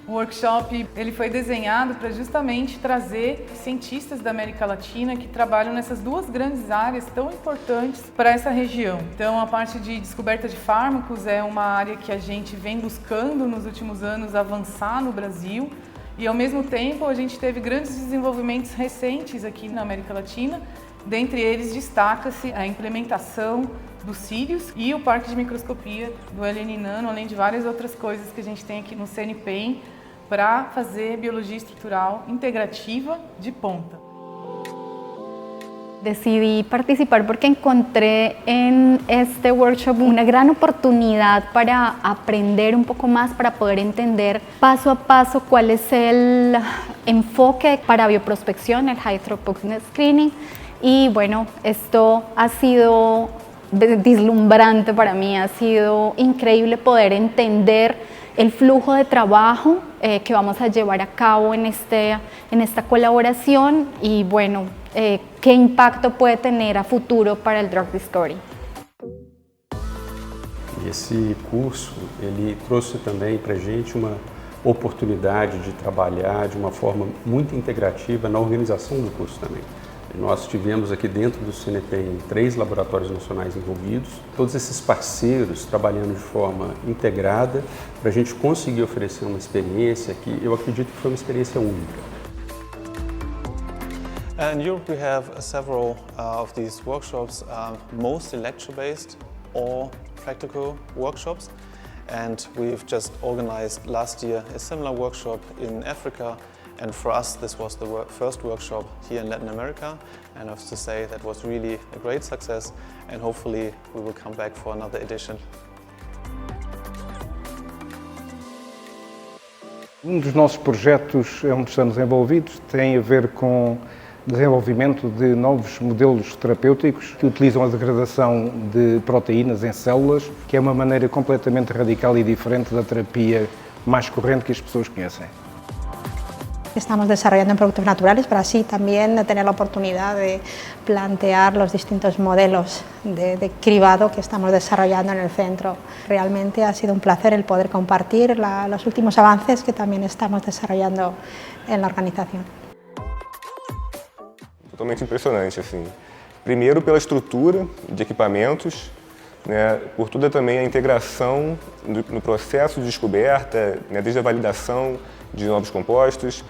O workshop ele foi desenhado para justamente trazer cientistas da América Latina que trabalham nessas duas grandes áreas tão importantes para essa região. Então, a parte de descoberta de fármacos é uma área que a gente vem buscando nos últimos anos avançar no Brasil e, ao mesmo tempo, a gente teve grandes desenvolvimentos recentes aqui na América Latina. Dentre eles, destaca-se a implementação dos Sirius e o parque de microscopia do LN Nano, além de várias outras coisas que a gente tem aqui no CNPEM para fazer biologia estrutural integrativa de ponta. Decidí participar porque encontré en este workshop una gran oportunidad para aprender un poco más, para poder entender paso a paso cuál es el enfoque para bioprospección, el High Throughput Screening. Y bueno, esto ha sido deslumbrante para mí, ha sido increíble poder entender el flujo de trabajo que vamos a llevar a cabo en esta colaboración y bueno, qué impacto puede tener a futuro para el drug discovery. Esse curso ele trouxe também para a gente uma oportunidade de trabalhar de uma forma muito integrativa na organização do curso também. Nós tivemos aqui dentro do CNPEM 3 laboratórios nacionais envolvidos, todos esses parceiros trabalhando de forma integrada para a gente conseguir oferecer uma experiência que eu acredito que foi uma experiência única. In Europe we have several of these workshops, mostly lecture-based or practical workshops, and we've just organized last year a similar workshop in Africa. And for us, this was the first workshop here in Latin America, and I have to say that was really a great success, and hopefully we will come back for another edition. Dos nossos projetos onde estamos envolvidos tem a ver com desenvolvimento de novos modelos terapêuticos que utilizam a degradação de proteínas em células, que é uma maneira completamente radical e diferente da terapia mais corrente que as pessoas conhecem. Estamos desarrollando en productos naturales para así también tener la oportunidad de plantear los distintos modelos de cribado que estamos desarrollando en el centro. Realmente ha sido un placer el poder compartir los últimos avances que también estamos desarrollando en la organización. Totalmente impressionante, assim. Primeiro pela estrutura de equipamentos, né, por toda também a integração no processo de descoberta, né, desde a validação de novos compostos,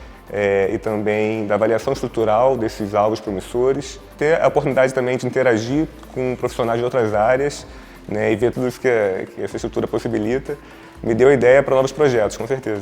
e também da avaliação estrutural desses alvos promissores. Ter a oportunidade também de interagir com profissionais de outras áreas, né, e ver tudo isso que essa estrutura possibilita, me deu ideia para novos projetos, com certeza.